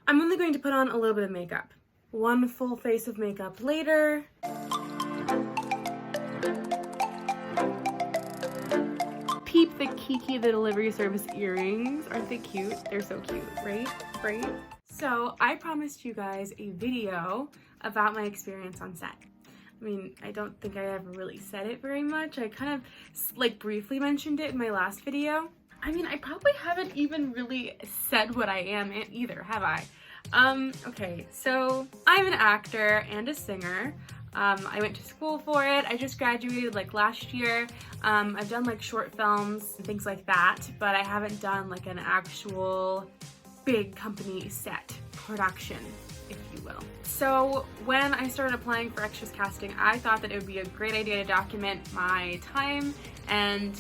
I'm only going to put on a little bit of makeup. One full face of makeup later. Peep the Kiki the delivery service earrings. Aren't they cute? They're so cute, right? Right? So I promised you guys a video about my experience on set. I mean, I don't think I ever really said it very much. I kind of like briefly mentioned it in my last video. I mean, I probably haven't even really said what I am in either, have I? Okay, so I'm an actor and a singer. I went to school for it. I just graduated like last year. I've done like short films and things like that, but I haven't done like an actual big company set production, if you will. So when I started applying for extras casting, I thought that it would be a great idea to document my time and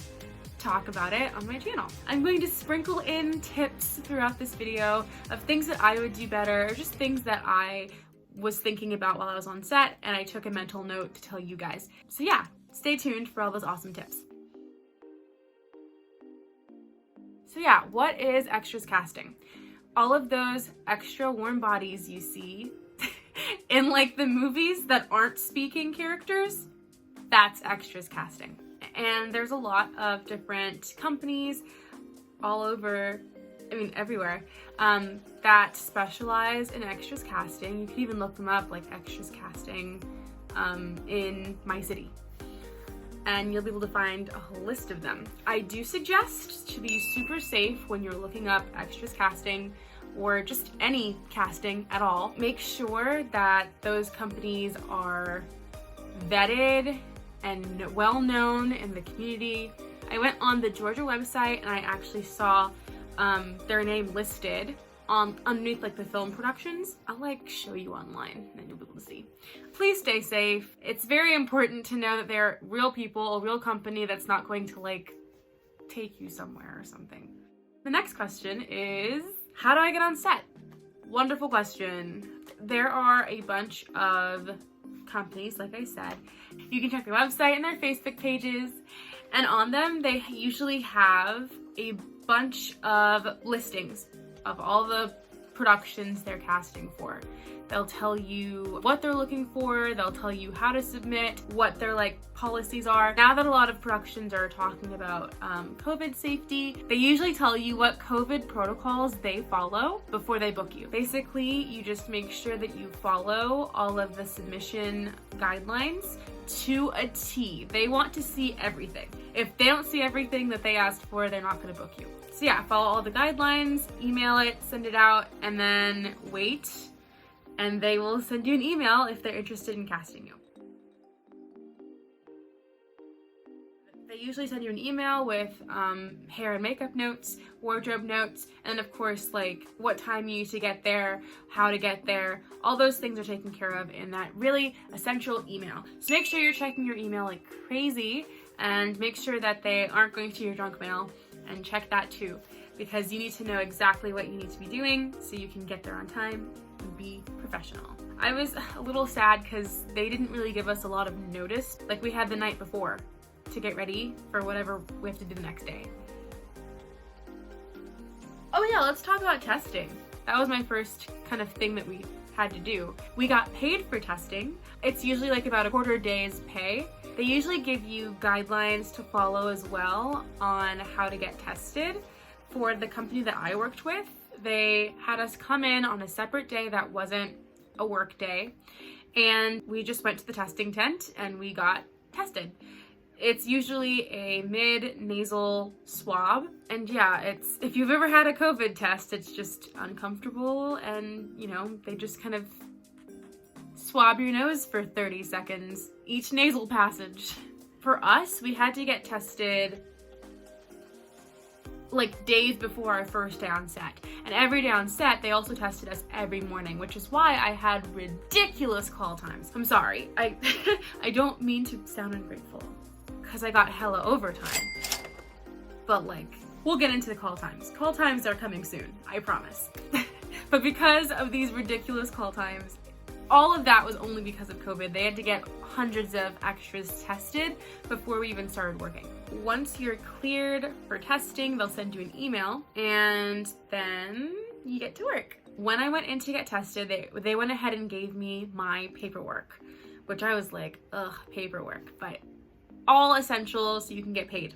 talk about it on my channel. I'm going to sprinkle in tips throughout this video of things that I would do better, or just things that I was thinking about while I was on set, and I took a mental note to tell you guys. So yeah, stay tuned for all those awesome tips. So yeah, what is extras casting? All of those extra warm bodies you see in like the movies that aren't speaking characters, that's extras casting. And there's a lot of different companies all over, I mean everywhere, that specialize in extras casting. You can even look them up, like extras casting in my city, and you'll be able to find a whole list of them. I do suggest to be super safe when you're looking up extras casting or just any casting at all. Make sure that those companies are vetted and well known in the community. I went on the Georgia website and I actually saw their name listed underneath like the film productions. I'll like show you online and then you'll be able to see. Please stay safe. It's very important to know that they're real people, a real company that's not going to like take you somewhere or something. The next question is, how do I get on set? Wonderful question. There are a bunch of companies, like I said. You can check their website and their Facebook pages, and on them they usually have a bunch of listings of all the productions they're casting for. They'll tell you what they're looking for, they'll tell you how to submit, what their like policies are. Now that a lot of productions are talking about COVID safety, they usually tell you what COVID protocols they follow before they book you. Basically, you just make sure that you follow all of the submission guidelines to a T. They want to see everything. If they don't see everything that they asked for, they're not going to book you. So yeah, follow all the guidelines, email it, send it out, and then wait, and they will send you an email if they're interested in casting you. They usually send you an email with hair and makeup notes, wardrobe notes, and of course like what time you need to get there, how to get there. All those things are taken care of in that really essential email. So make sure you're checking your email like crazy, and make sure that they aren't going to your junk mail, and check that too, because you need to know exactly what you need to be doing so you can get there on time and be professional. I was a little sad because they didn't really give us a lot of notice. Like we had the night before to get ready for whatever we have to do the next day. Oh yeah, let's talk about testing. That was my first kind of thing that we had to do. We got paid for testing. It's usually like about a quarter day's pay. They usually give you guidelines to follow as well on how to get tested. For the company that I worked with, they had us come in on a separate day that wasn't a work day, and we just went to the testing tent and we got tested. It's usually a mid-nasal swab, and yeah, it's, if you've ever had a COVID test, it's just uncomfortable, and you know, they just kind of swab your nose for 30 seconds each nasal passage. For us, we had to get tested like days before our first day on set, and every day on set they also tested us every morning, which is why I had ridiculous call times. I'm sorry, I don't mean to sound ungrateful, because I got hella overtime, but like, we'll get into the call times. Call times are coming soon, I promise. But because of these ridiculous call times, all of that was only because of COVID. They had to get hundreds of extras tested before we even started working. Once you're cleared for testing, they'll send you an email, and then you get to work. When I went in to get tested, they went ahead and gave me my paperwork, which I was like, ugh, paperwork, but all essential so you can get paid.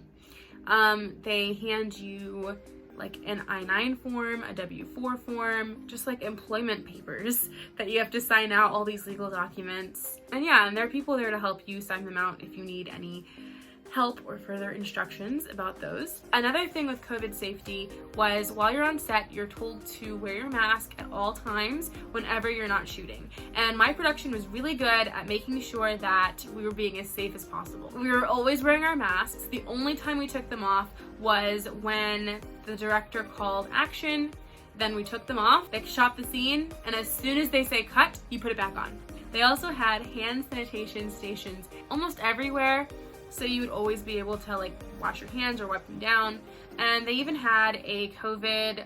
They hand you like an I-9 form, a W-4 form, just like employment papers that you have to sign out, all these legal documents. And yeah, and there are people there to help you sign them out if you need any help or further instructions about those. Another thing with COVID safety was while you're on set, you're told to wear your mask at all times whenever you're not shooting. And my production was really good at making sure that we were being as safe as possible. We were always wearing our masks. The only time we took them off was when the director called action. Then we took them off, they shot the scene, and as soon as they say cut, you put it back on. They also had hand sanitation stations almost everywhere, so you would always be able to like wash your hands or wipe them down. And they even had a COVID,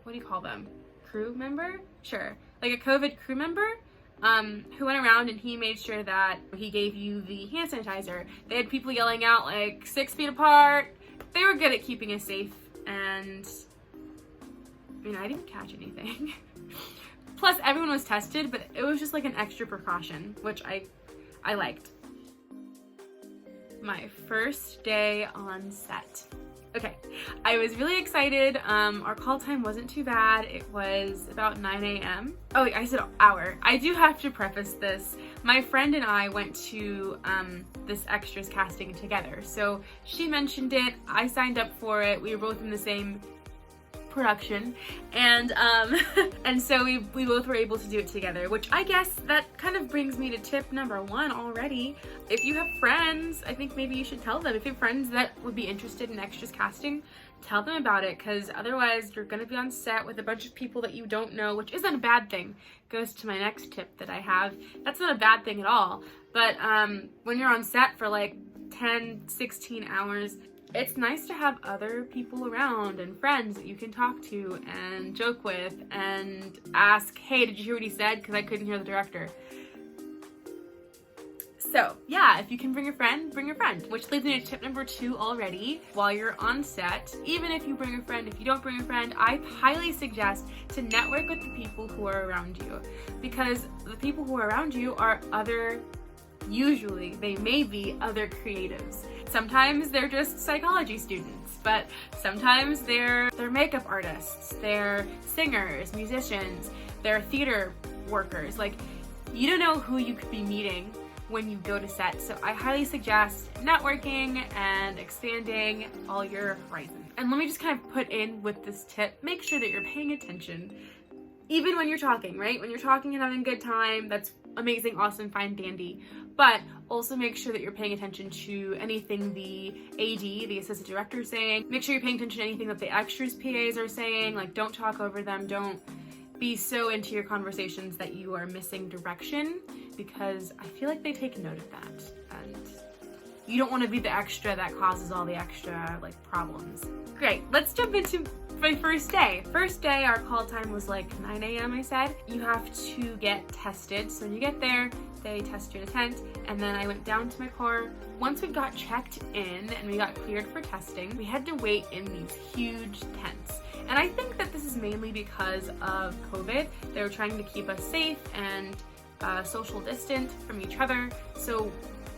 what do you call them? Crew member? Sure. Like a COVID crew member who went around and he made sure that he gave you the hand sanitizer. They had people yelling out like 6 feet apart. They were good at keeping us safe, and I mean, I didn't catch anything. Plus everyone was tested, but it was just like an extra precaution, which I liked. My first day on set. Okay, I was really excited. Our call time wasn't too bad. It was about 9 a.m. Oh, I said hour. I do have to preface this. My friend and I went to this extras casting together. So she mentioned it, I signed up for it. We were both in the same production, and and so we both were able to do it together, which I guess that kind of brings me to tip number 1 already. If you have friends, I think maybe you should tell them. If you have friends that would be interested in extras casting, tell them about it, because otherwise you're gonna be on set with a bunch of people that you don't know, which isn't a bad thing. Goes to my next tip that I have. That's not a bad thing at all, but when you're on set for like 10-16 hours, it's nice to have other people around and friends that you can talk to and joke with and ask, hey, did you hear what he said? Because I couldn't hear the director. So yeah, if you can bring a friend, which leads me to tip number 2 already. While you're on set, even if you bring a friend, if you don't bring a friend, I highly suggest to network with the people who are around you, because the people who are around you are usually they may be other creatives. Sometimes they're just psychology students, but sometimes they're makeup artists, they're singers, musicians, they're theater workers. Like, you don't know who you could be meeting when you go to set. So I highly suggest networking and expanding all your horizons. And let me just kind of put in with this tip, make sure that you're paying attention. Even when you're talking, right? When you're talking and having a good time, that's amazing, awesome, fine, dandy. But also make sure that you're paying attention to anything the AD, the assistant director, is saying. Make sure you're paying attention to anything that the extras PAs are saying. Like, don't talk over them. Don't be so into your conversations that you are missing direction, because I feel like they take note of that. And you don't want to be the extra that causes all the extra like problems. Great, let's jump into my first day. First day, our call time was like 9 a.m. I said. You have to get tested. So when you get there, they test you in a tent, and then I went down to my car. Once we got checked in and we got cleared for testing, we had to wait in these huge tents. And I think that this is mainly because of COVID. They were trying to keep us safe and social distant from each other, so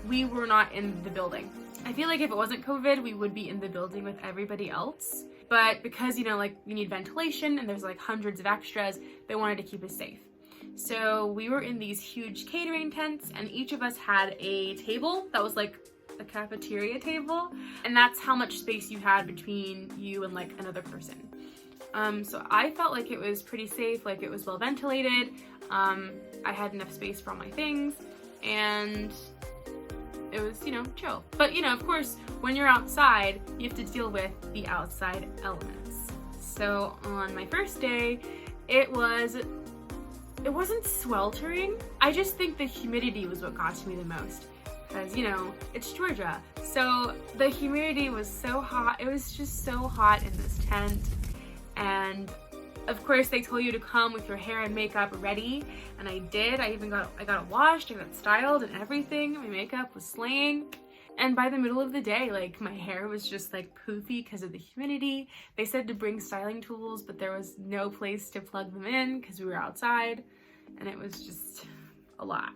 we were not in the building. I feel like if it wasn't COVID, we would be in the building with everybody else. But because, you know, like, you need ventilation and there's like hundreds of extras, they wanted to keep us safe. So we were in these huge catering tents, and each of us had a table that was like a cafeteria table, and that's how much space you had between you and like another person. So I felt like it was pretty safe, like it was well ventilated. I had enough space for all my things, and it was, you know, chill. But, you know, of course, when you're outside, you have to deal with the outside elements. So on my first day, it wasn't sweltering. I just think the humidity was what got to me the most, because, you know, it's Georgia. So the humidity was so hot. It was just so hot in this tent. And of course they told you to come with your hair and makeup ready, and I did. I got it washed, I got it styled and everything. My makeup was slaying. And by the middle of the day, like, my hair was just like poofy because of the humidity. They said to bring styling tools, but there was no place to plug them in because we were outside, and it was just a lot.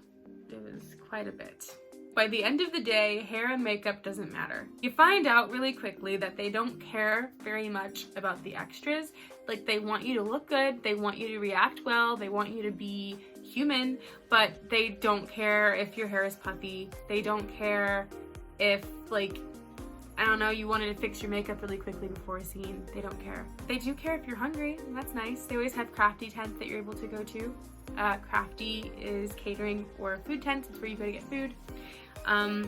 It was quite a bit. By the end of the day, hair and makeup doesn't matter. You find out really quickly that they don't care very much about the extras. Like, they want you to look good, they want you to react well, they want you to be human, but they don't care if your hair is puffy. They don't care if, like, I don't know, you wanted to fix your makeup really quickly before a scene. They don't care. They do care if you're hungry, and that's nice. They always have crafty tents that you're able to go to. Crafty is catering or food tents. It's where you go to get food. And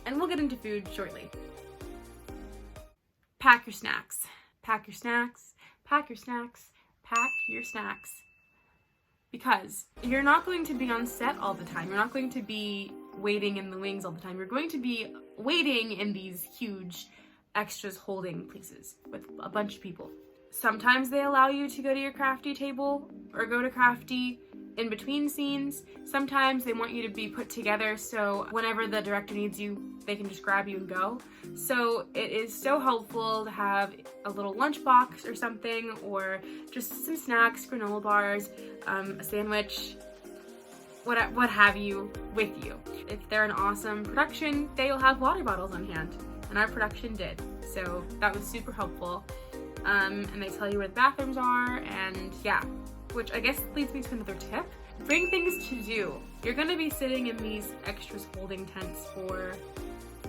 we'll get into food shortly. Pack your snacks. Pack your snacks. Pack your snacks. Pack your snacks. Because you're not going to be on set all the time. You're not going to be waiting in the wings all the time. You're going to be waiting in these huge extras holding places with a bunch of people. Sometimes they allow you to go to your crafty table or go to crafty in between scenes. Sometimes they want you to be put together so whenever the director needs you, they can just grab you and go. So it is so helpful to have a little lunchbox or something, or just some snacks, granola bars, a sandwich, what have you, with you. If they're an awesome production, they will have water bottles on hand, and our production did. So that was super helpful. And they tell you where the bathrooms are, and yeah. Which I guess leads me to another tip. Bring things to do. You're gonna be sitting in these extras holding tents for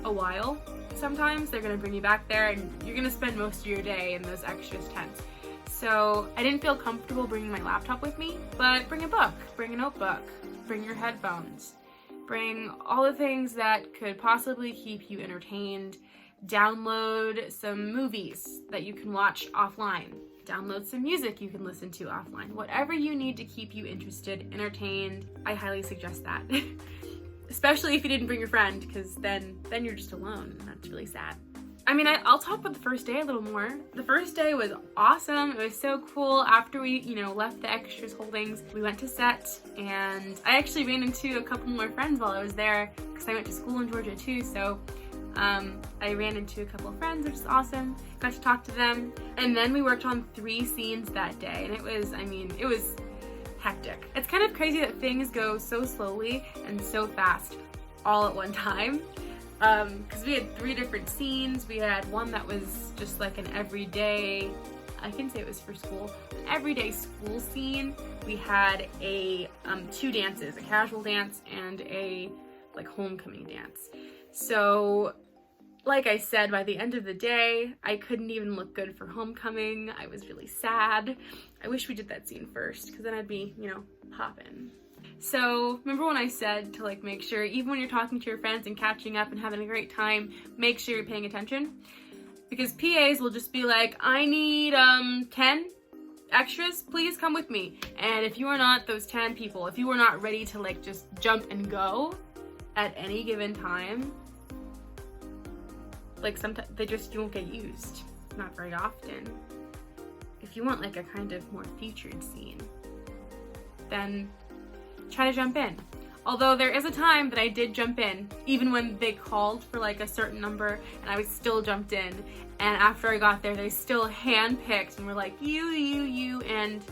a while. Sometimes they're gonna bring you back there and you're gonna spend most of your day in those extras tents. So I didn't feel comfortable bringing my laptop with me, but bring a book, bring a notebook, bring your headphones, bring all the things that could possibly keep you entertained. Download some movies that you can watch offline. Download some music you can listen to offline. Whatever you need to keep you interested, entertained, I highly suggest that. Especially if you didn't bring your friend, because then you're just alone, and that's really sad. I mean, I'll talk about the first day a little more. The first day was awesome. It was so cool. After we, left the extras holdings, we went to set, and I actually ran into a couple more friends while I was there, because I went to school in Georgia too, so I ran into a couple of friends, which is awesome. Got to talk to them. And then we worked on 3 scenes that day. And it was hectic. It's kind of crazy that things go so slowly and so fast all at one time. Because we had 3 different scenes. We had one that was just like an everyday, I can say it was for school, an everyday school scene. We had 2 dances, a casual dance and a like homecoming dance. So, like I said, by the end of the day, I couldn't even look good for homecoming. I was really sad. I wish we did that scene first, because then I'd be, poppin'. So, remember when I said to make sure, even when you're talking to your friends and catching up and having a great time, make sure you're paying attention? Because PAs will just be like, I need 10 extras, please come with me. And if you are not those 10 people, if you are not ready to just jump and go at any given time, sometimes you won't get used. Not very often. If you want a kind of more featured scene, then try to jump in. Although there is a time that I did jump in, even when they called for a certain number, and I still jumped in. And after I got there, they still handpicked and were like, you, and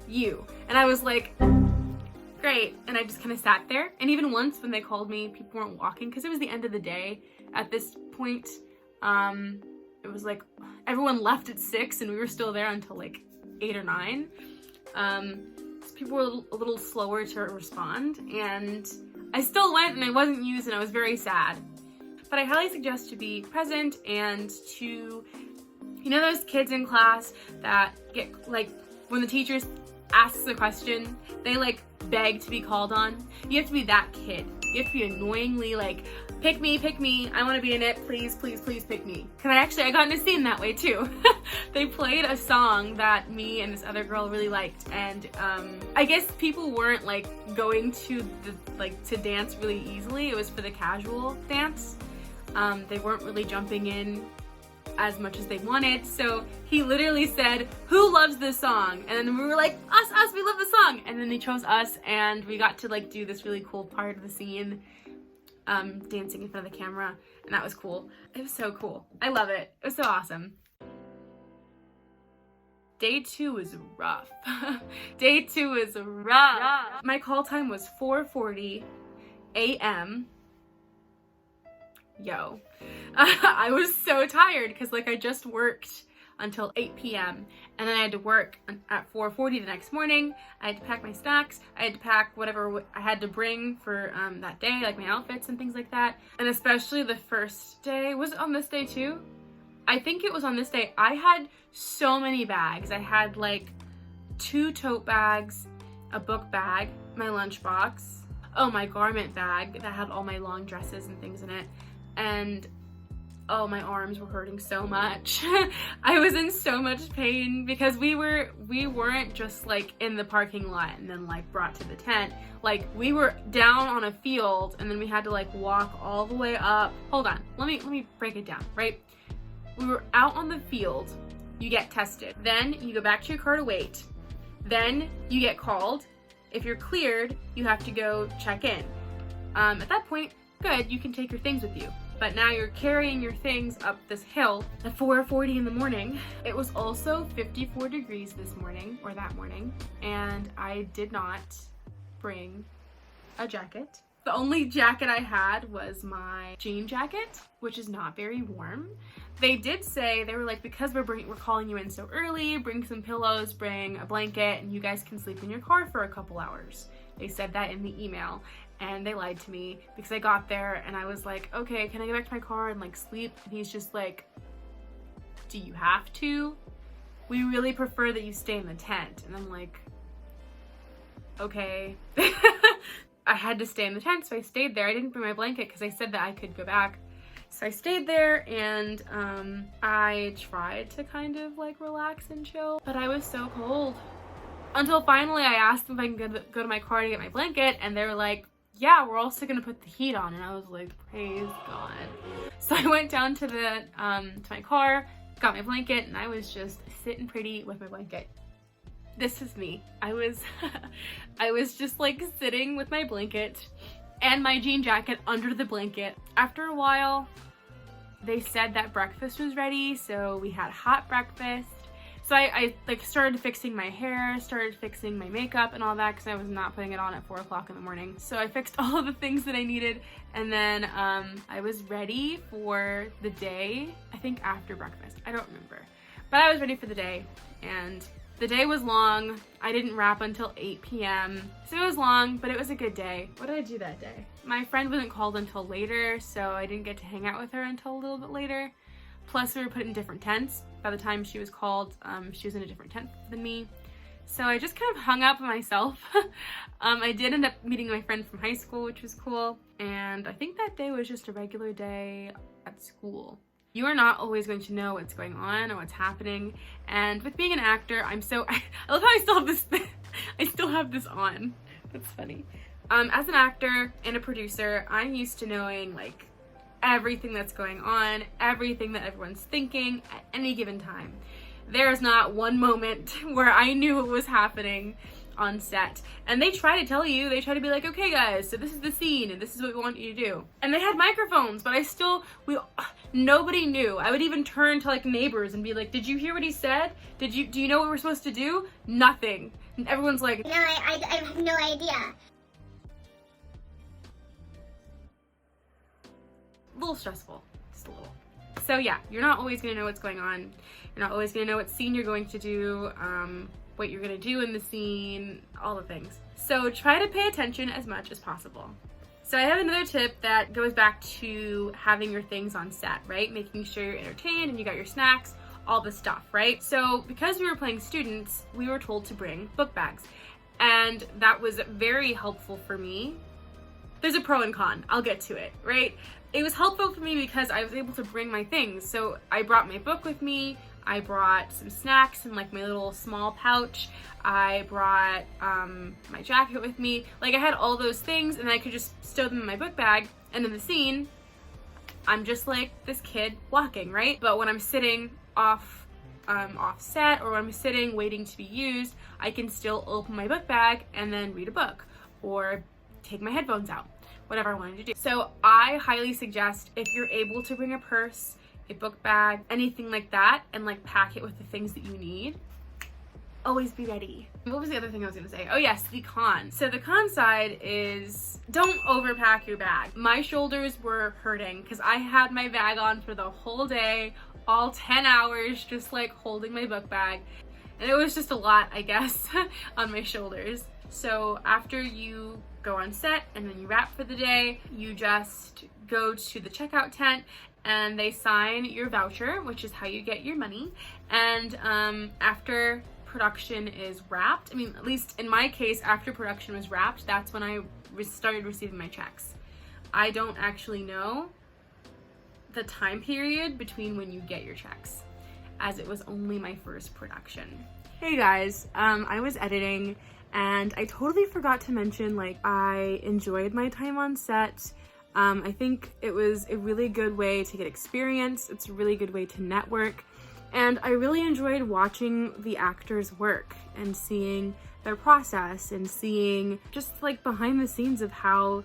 you. And I was like, great. And I just kind of sat there. And even once when they called me, people weren't walking because it was the end of the day at this point. It was everyone left at 6 and we were still there until 8 or 9. So people were a little slower to respond, and I still went and I wasn't used and I was very sad. But I highly suggest to be present and to, those kids in class that get when the teachers asks a question, they beg to be called on. You have to be that kid. You have to be annoyingly pick me, I want to be in it, please pick me. Because I got in a scene that way too. They played a song that me and this other girl really liked, and I guess people weren't going to to dance really easily. It was for the casual dance. They weren't really jumping in as much as they wanted, so he literally said, who loves this song? And then we were like, us, we love the song. And then they chose us, and we got to do this really cool part of the scene. dancing in front of the camera, and that was cool. It was so cool. I love it. It was so awesome. Day 2 was rough. Day 2 was rough. My call time was 4:40 a.m. Yo. I was so tired because like I just worked until 8 p.m. and then I had to work at 4:40 the next morning. I had to pack my snacks. I had to pack whatever I had to bring for that day, like my outfits and things like that. And especially the first day, was it on this day too? I think it was on this day. I had so many bags. I had like 2 tote bags, a book bag, my lunchbox, oh, my garment bag that had all my long dresses and things in it, and oh, my arms were hurting so much. I was in so much pain because we weren't just like in the parking lot and then like brought to the tent. Like we were down on a field and then we had to like walk all the way up. Hold on, let me break it down, right? We were out on the field, you get tested. Then you go back to your car to wait. Then you get called. If you're cleared, you have to go check in. At that point, good, you can take your things with you. But now you're carrying your things up this hill at 4:40 in the morning. It was also 54 degrees this morning, or that morning, and I did not bring a jacket. The only jacket I had was my jean jacket, which is not very warm. They did say, they were like, because we're calling you in so early, bring some pillows, bring a blanket, and you guys can sleep in your car for a couple hours. They said that in the email. And they lied to me because I got there and I was like, okay, can I get back to my car and like sleep? And he's just like, do you have to? We really prefer that you stay in the tent. And I'm like, okay. I had to stay in the tent, so I stayed there. I didn't bring my blanket because I said that I could go back. So I stayed there and I tried to kind of like relax and chill, but I was so cold. Until finally I asked them if I can go to my car to get my blanket, and they were like, yeah, we're also gonna put the heat on. And I was like, praise God. So I went down to my car, got my blanket, and I was just sitting pretty with my blanket. This is me. I was just like sitting with my blanket and my jean jacket under the blanket. After a while, they said that breakfast was ready, so we had hot breakfast. So I like started fixing my hair, started fixing my makeup and all that because I was not putting it on at 4 o'clock in the morning. So I fixed all of the things that I needed, and then I was ready for the day, I think after breakfast. I don't remember. But I was ready for the day, and the day was long. I didn't wrap until 8 p.m. So it was long, but it was a good day. What did I do that day? My friend wasn't called until later, so I didn't get to hang out with her until a little bit later. Plus, we were put in different tents. By the time she was called, she was in a different tent than me. So I just kind of hung out by myself. I did end up meeting my friend from high school, which was cool. And I think that day was just a regular day at school. You are not always going to know what's going on or what's happening. And with being an actor, I love how I still have this, I still have this on. That's funny. As an actor and a producer, I'm used to knowing like everything that's going on, everything that everyone's thinking at any given time. There's not one moment where I knew what was happening on set. And they try to tell you, they try to be like, okay guys, so this is the scene and this is what we want you to do. And they had microphones, but nobody knew. I would even turn to like neighbors and be like, did you hear what he said? Do you know what we're supposed to do? Nothing. And everyone's like, no, I have no idea. A little stressful, just a little. So yeah, you're not always gonna know what's going on. You're not always gonna know what scene you're going to do, what you're gonna do in the scene, all the things. So try to pay attention as much as possible. So I have another tip that goes back to having your things on set, right? Making sure you're entertained and you got your snacks, all the stuff, right? So because we were playing students, we were told to bring book bags. And that was very helpful for me. There's a pro and con, I'll get to it, right? It was helpful for me because I was able to bring my things. So I brought my book with me, I brought some snacks in like my little small pouch, I brought my jacket with me. Like I had all those things and I could just stow them in my book bag, and in the scene, I'm just like this kid walking, right? But when I'm sitting off set, or when I'm sitting waiting to be used, I can still open my book bag and then read a book or take my headphones out, whatever I wanted to do. So I highly suggest, if you're able to bring a purse, a book bag, anything like that, and like pack it with the things that you need, always be ready. What was the other thing I was gonna say? Oh yes, the con. So the con side is, don't overpack your bag. My shoulders were hurting because I had my bag on for the whole day, all 10 hours, just like holding my book bag. And it was just a lot, I guess, on my shoulders. So after you go on set and then you wrap for the day, you just go to the checkout tent and they sign your voucher, which is how you get your money. And after production is wrapped, I mean, at least in my case, after production was wrapped, that's when I started receiving my checks. I don't actually know the time period between when you get your checks, as it was only my first production. Hey guys, I was editing and I totally forgot to mention, like, I enjoyed my time on set. I think it was a really good way to get experience. It's a really good way to network. And I really enjoyed watching the actors work and seeing their process and seeing just like behind the scenes of how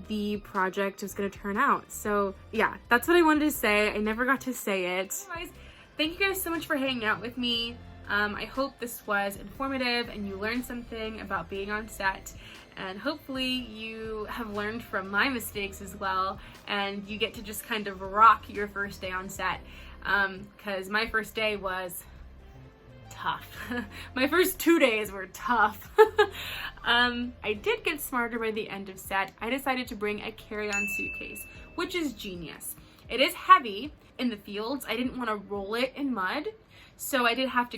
the project was going to turn out. So yeah, that's what I wanted to say. I never got to say it. Anyways, thank you guys so much for hanging out with me. I hope this was informative and you learned something about being on set, and hopefully you have learned from my mistakes as well and you get to just kind of rock your first day on set. Because my first day was tough. My first 2 days were tough. I did get smarter by the end of set. I decided to bring a carry-on suitcase, which is genius. It is heavy in the fields. I didn't want to roll it in mud, so I had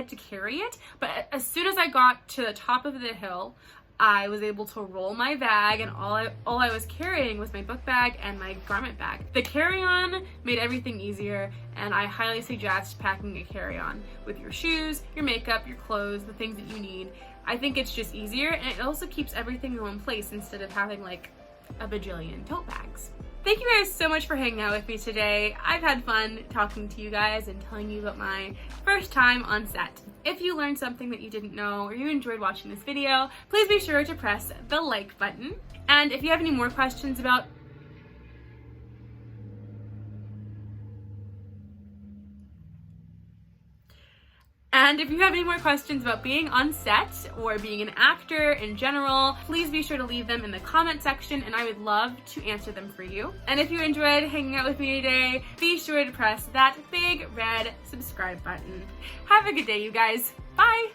to carry it. But as soon as I got to the top of the hill, I was able to roll my bag, and all I was carrying was my book bag and my garment bag. The carry-on made everything easier, and I highly suggest packing a carry-on with your shoes, your makeup, your clothes, the things that you need. I think it's just easier, and it also keeps everything in one place instead of having like a bajillion tote bags. Thank you guys so much for hanging out with me today. I've had fun talking to you guys and telling you about my first time on set. If you learned something that you didn't know or you enjoyed watching this video, please be sure to press the like button. And if you have any more questions about being on set or being an actor in general, please be sure to leave them in the comment section and I would love to answer them for you. And if you enjoyed hanging out with me today, be sure to press that big red subscribe button. Have a good day, you guys. Bye!